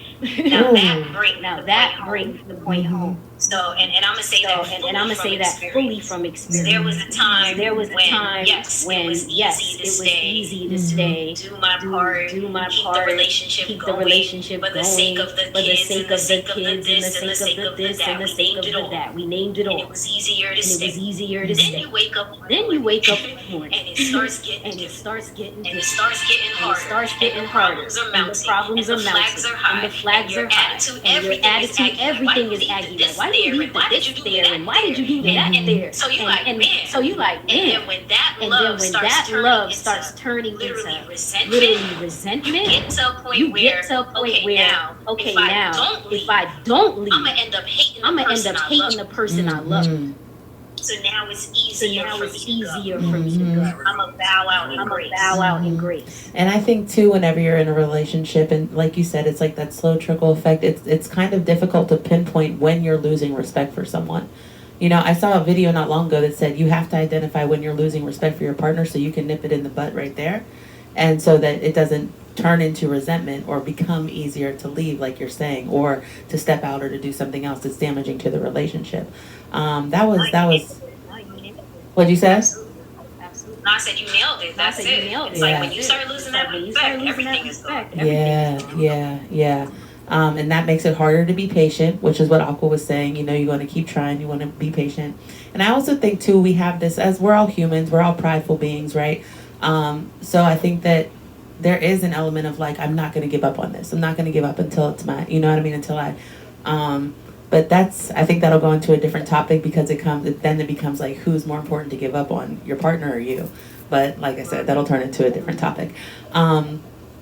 Now that brings the point home. So, and I'm gonna say that fully from experience. There was a time when yes, it was easy to stay, do my part, keep the relationship going, for the sake of the kids, and the sake of the this, and the sake of the that. We named it all. And it was easier to stay. Then you wake up one morning, and it starts getting harder. The problems are mounting, and the flags are high, and your attitude, everything is aggy. Why did you leave this there, and why did you do that there? So you like, man. And then when that love starts turning into literally resentment, you get to a point where, okay, now if I don't leave, I'm gonna end up hating the person I love. So now it's easier for me to go. I'm a bow out in grace. And I think too, whenever you're in a relationship, and like you said, it's like that slow trickle effect. It's kind of difficult to pinpoint when you're losing respect for someone. You know, I saw a video not long ago that said you have to identify when you're losing respect for your partner so you can nip it in the butt right there, and so that it doesn't turn into resentment or become easier to leave, like you're saying, or to step out or to do something else that's damaging to the relationship. That was. What'd you say? Absolutely. No, I said you nailed it. That's it. It's like when you start losing that respect, everything is gone. Yeah. And that makes it harder to be patient, which is what Aqua was saying. You know, you're going to keep trying. You want to be patient. And I also think, too, we have this, as we're all humans, we're all prideful beings, right? So I think that there is an element of, like, I'm not going to give up on this. I'm not going to give up until it's mine. You know what I mean? Until I... But I think that'll go into a different topic because then it becomes like, who's more important to give up on, your partner or you? But like I said, that'll turn into a different topic.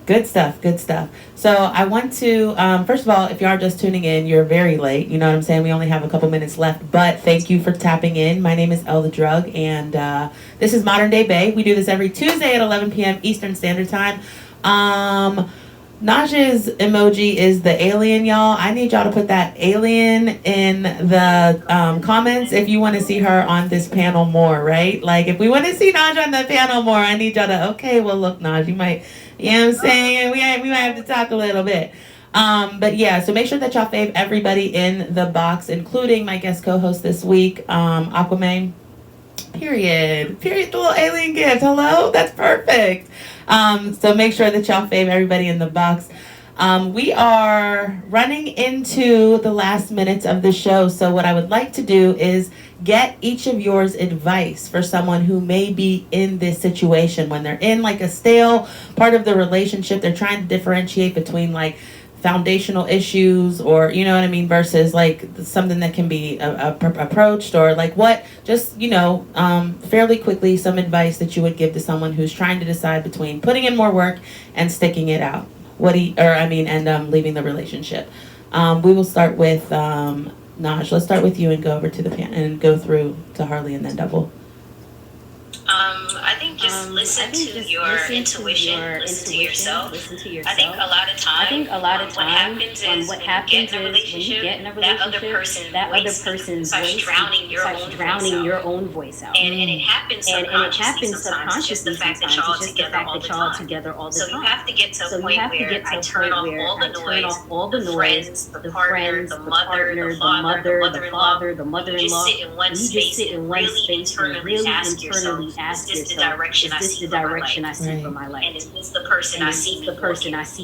Good stuff. So I want to, first of all, if you are just tuning in, you're very late. You know what I'm saying? We only have a couple minutes left, but thank you for tapping in. My name is Elle the Drug, and this is Modern Day Bay. We do this every Tuesday at 11 p.m. Eastern Standard Time. Naj's emoji is the alien, y'all. I need y'all to put that alien in the comments if you want to see her on this panel more, right? Like, if we want to see Naj on the panel more, I need y'all to, okay, well, look, Naj, you might, you know what I'm saying? We might have to talk a little bit. But yeah, so make sure that y'all fave everybody in the box, including my guest co-host this week, Aquamane. Period, the little alien gift. Hello? That's perfect. So make sure that y'all fave everybody in the box. We are running into the last minutes of the show. So what I would like to do is get each of yours advice for someone who may be in this situation when they're in like a stale part of the relationship. They're trying to differentiate between like foundational issues, or you know what I mean, versus like something that can be approached, or like what, just, you know, fairly quickly, some advice that you would give to someone who's trying to decide between putting in more work and sticking it out, and leaving the relationship. We will start with Naj. Let's start with you and go over to the pan and go through to Harley and then double. I think just listen to your intuition, listen to yourself. I think a lot of times what happens is when you get in a relationship, that other person's voice starts drowning your own voice out. And it happens subconsciously sometimes. It's just the fact that y'all are together all the time. So you have to get to a point where I turn off all the noise, the friends, the mother, the father, the mother-in-law. You just sit in one space and really internally ask yourself, is this the direction I see for my life? And is this the person I see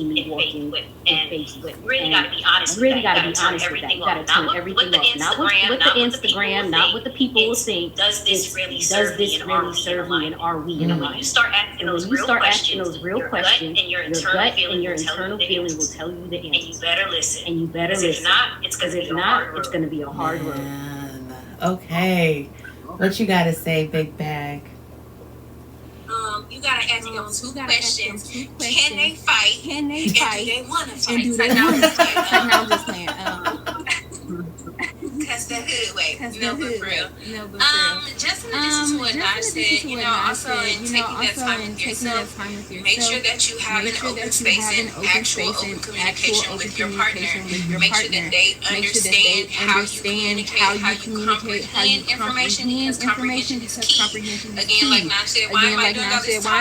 me walking in faith with? You really got to be honest with that. You got to turn everything off. Not with the Instagram, not what the people will think. Does this really serve me and are we in alignment? When you start asking those real questions, your gut and your internal feeling will tell you the answer. And you better listen. If not, it's going to be a hard road. Okay. What you got to say, Big Bag? You gotta ask them two questions. Can they fight? And do they want to fight? No, I'm just playing. That's the hood way. No, but for real. Just in addition to what Naj said, also in taking that time with yourself, make sure that you have an open space and actual open communication with your partner. Make sure that they understand how you comprehend information, because comprehension is key. Again, like Naj said, why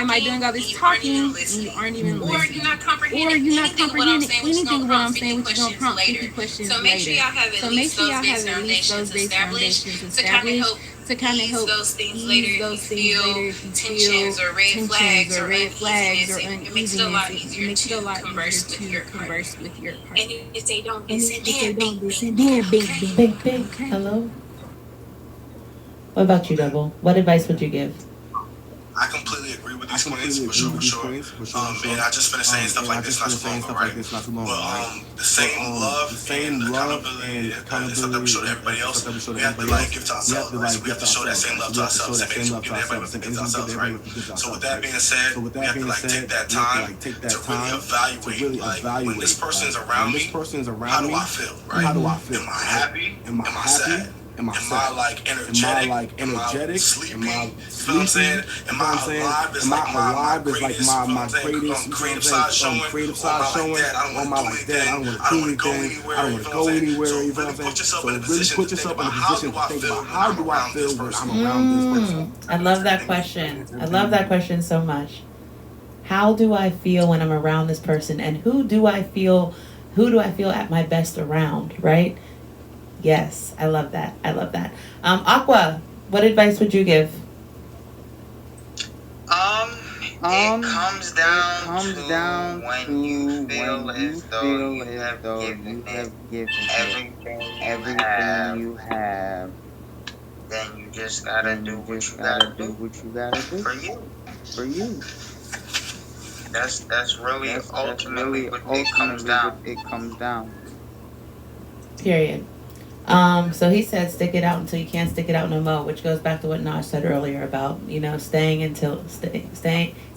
am I doing all this talking when you aren't even listening? Or you're not comprehending anything what I'm saying, which is going to prompt 50 questions later. So make sure y'all have at least those base foundations established to kind of help those things later if you feel tensions or red flags or uneasiness. It makes it a lot easier to converse with your partner. And if they don't listen, then big. Hello? What about you, Double? What advice would you give? I completely agree with these points, for sure. Man, I just finished saying stuff like this not too long ago, right? But the same love and accountability is something we show to everybody else. We have to give to ourselves, right? So we have to show that same love to ourselves, and make sure we give everybody what we give to ourselves, right? So with that being said, we have to take that time to really evaluate, when this person is around me, how do I feel, right? Am I happy? Am I sad? Am I energetic? Am I sleeping? You feel what I'm saying? Am I alive? Is my greatest creative side showing? Or am I like that? I don't want to do anything. I don't want to go anywhere. You feel what I'm saying? So really put yourself in a position to think about, how do I feel when I'm around this person? I love that question. I love that question so much. How do I feel when I'm around this person, and who do I feel at my best around, right? Yes, I love that. Aqua, what advice would you give? It comes down to when you feel as though you have given everything you have. Then you just gotta do what you gotta do for you. That's really ultimately what it comes down. Period. So he said, stick it out until you can't stick it out no more, which goes back to what Naj said earlier about, staying. It's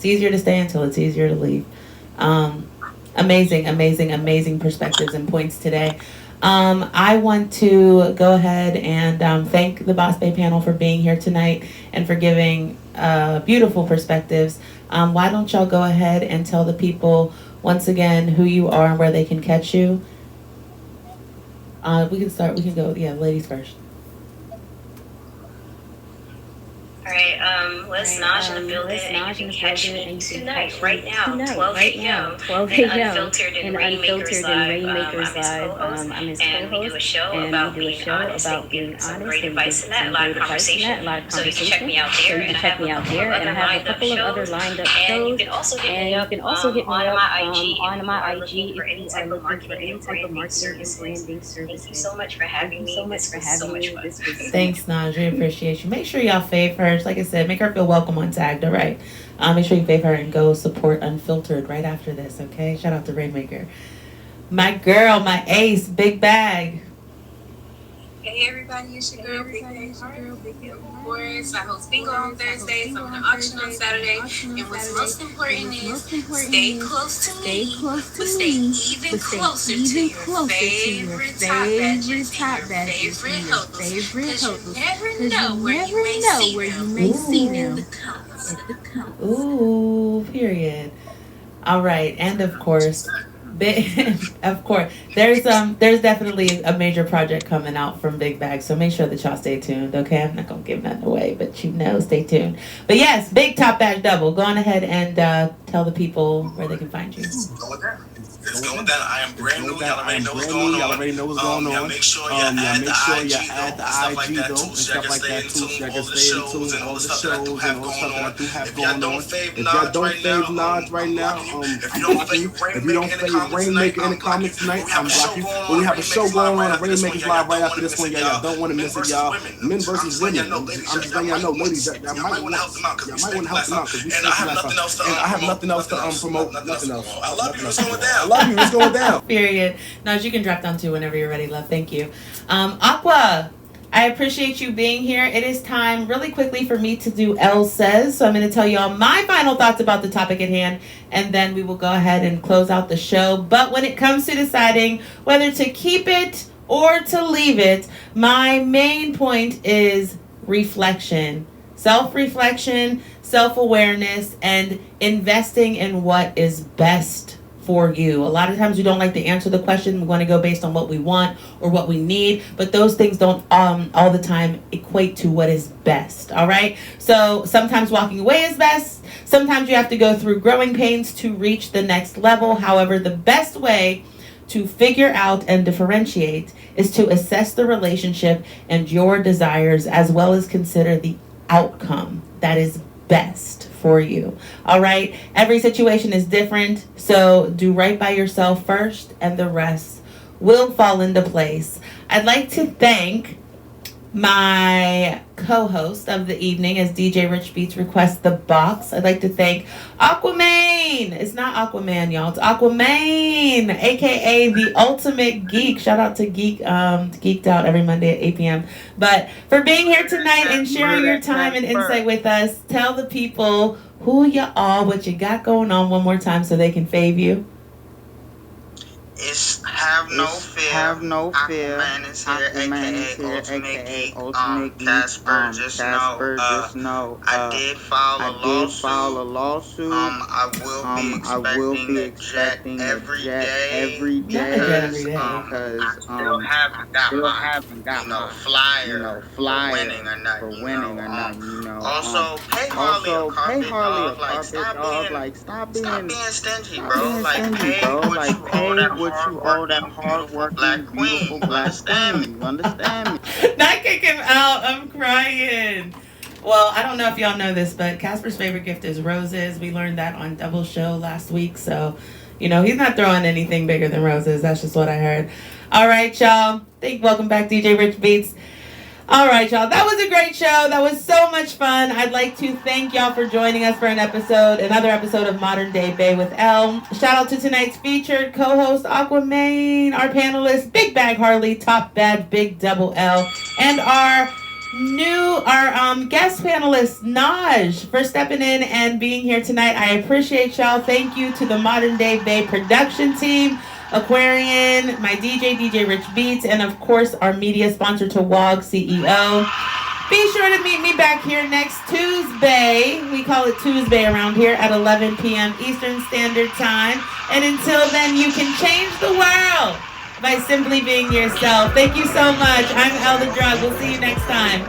easier to stay until it's easier to leave. Amazing perspectives and points today. I want to go ahead and thank the Boss Bay panel for being here tonight and for giving beautiful perspectives. Why don't y'all go ahead and tell the people once again who you are and where they can catch you? We can go, ladies first. All right, let's Naj in the building, and you can catch me tonight, right now, 12 a.m. Unfiltered and Rainmakers Live. I'm his co-host, and we do a show about being honest and giving some great advice in that live conversation. So you can check me out there, and I have a couple of other lined up shows. And you can also hit me up on my IG for any type of marketing and branding services. Thank you so much for having me. This was so much fun. Thanks, Naj. We appreciate you. Make sure y'all fave her. Like I said, make her feel welcome on Tagged, all right? Make sure you fave her and go support Unfiltered right after this, okay? Shout out to Rainmaker. My girl, my ace, Big Bag. Hey everybody, it's your girl, Big Bag. I host bingo on Thursdays. I'm in the auction on Saturday. And what's most important is stay close to me, but stay even closer to your favorite top badges and your favorite hosts. Because you never know where you may see them in the comments. Ooh, period. All right, and of course, of course, there's definitely a major project coming out from Big Bag, so make sure that y'all stay tuned. Okay, I'm not gonna give nothing away, but stay tuned. But yes, Big Top Badge Double. Go on ahead and tell the people where they can find you. It's going down. I am brand new. Y'all already know what's going on. Make sure you add the IG though, and stuff like that too, so y'all can stay in tune with all the shows and all the stuff that I do have going on. If y'all don't fave Nod right now, if you don't fave Rainmaker in the comments tonight, I'm blocking. But we have a show going on. Rainmaker's live right after this one. Y'all don't want to miss it, y'all. Men versus women. I'm just letting y'all know, ladies, y'all might want to help them out because I have nothing else to promote. Nothing else. I love you. What's going down? What's going down? Period. Naj, you can drop down too whenever you're ready, love. Thank you. Aqua, I appreciate you being here. It is time really quickly for me to do L Says. So I'm going to tell you all my final thoughts about the topic at hand, and then we will go ahead and close out the show. But when it comes to deciding whether to keep it or to leave it, my main point is reflection. Self-reflection, self-awareness, and investing in what is best for you. A lot of times we don't like to answer the question. We want to go based on what we want or what we need, but those things don't all the time equate to what is best. All right. So sometimes walking away is best. Sometimes you have to go through growing pains to reach the next level. However, the best way to figure out and differentiate is to assess the relationship and your desires, as well as consider the outcome that is best for you. All right. Every situation is different. So do right by yourself first, and the rest will fall into place. I'd like to thank my co-host of the evening as DJ Rich Beats requests the box. I'd like to thank Aquamane. It's not Aquaman, y'all. It's Aquamane, aka the ultimate geek. Shout out to Geeked Out every Monday at 8 p.m. But for being here tonight and sharing your time and insight with us, tell the people who you are, what you got going on one more time so they can fave you. It's Have No Fear. Aquaman is here, aka Ultimate Geek. Casper, just know, I did file a lawsuit. I will be expecting every day because I haven't got flyer for winning or nothing. Also, pay Harley a carpet dog. Stop being stingy, bro. Pay what you owe that hard-working, beautiful black queen. You understand me? Not kick him out. I'm crying. Well, I don't know if y'all know this, but Casper's favorite gift is roses. We learned that on Double Show last week. So, he's not throwing anything bigger than roses. That's just what I heard. All right, y'all. Welcome back, DJ Rich Beats. All right, y'all. That was a great show. That was so much fun. I'd like to thank y'all for joining us for another episode of Modern Day Bay with L. Shout out to tonight's featured co-host, Aquamane, our panelists, Big Bag Harley, Top Bad, Big Double L, and our guest panelist, Naj, for stepping in and being here tonight. I appreciate y'all. Thank you to the Modern Day Bay production team, Aquarian, my DJ Rich Beats, and of course our media sponsor to WOG CEO. Be sure to meet me back here next Tuesday. We call it Tuesday around here at 11 p.m. Eastern Standard Time. And until then, you can change the world by simply being yourself. Thank you so much. I'm El the Drug. We'll see you next time.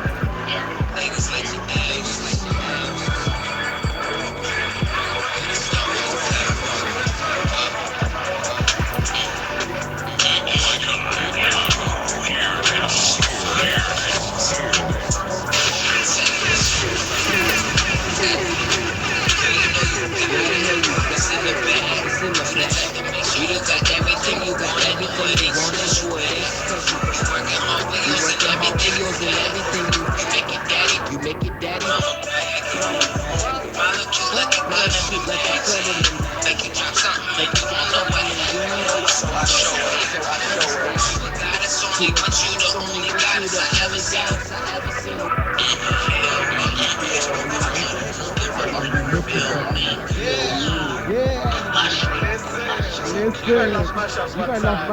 You better not smash up one time.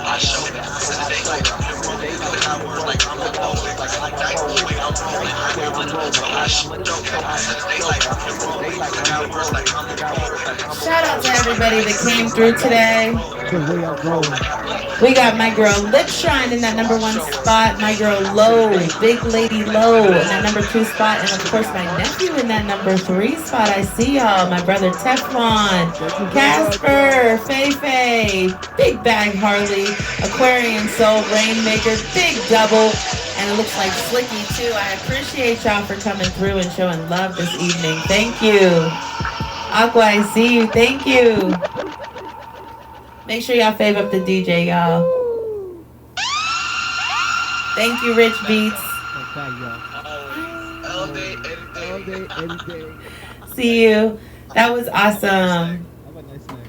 I show Shout out to everybody that came through today. The way I'm rolling. We got my girl Lip Shine in that number 1 spot. My girl Low, Big Lady Low in that number 2 spot. And of course my nephew in that number 3 spot. I see y'all. My brother Teflon, Casper, Fei, Big Bag Harley, Aquarian Soul, Rainmaker, Big Double. And it looks like Slicky too. I appreciate y'all for coming through and showing love this evening. Thank you. Aqua, I see you. Thank you. Make sure y'all fave up the DJ, y'all. Thank you, Rich Beats. All day, every day. See you. That was awesome. Have a nice night.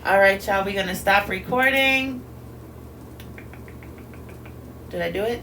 All right, y'all. We're going to stop recording. Did I do it?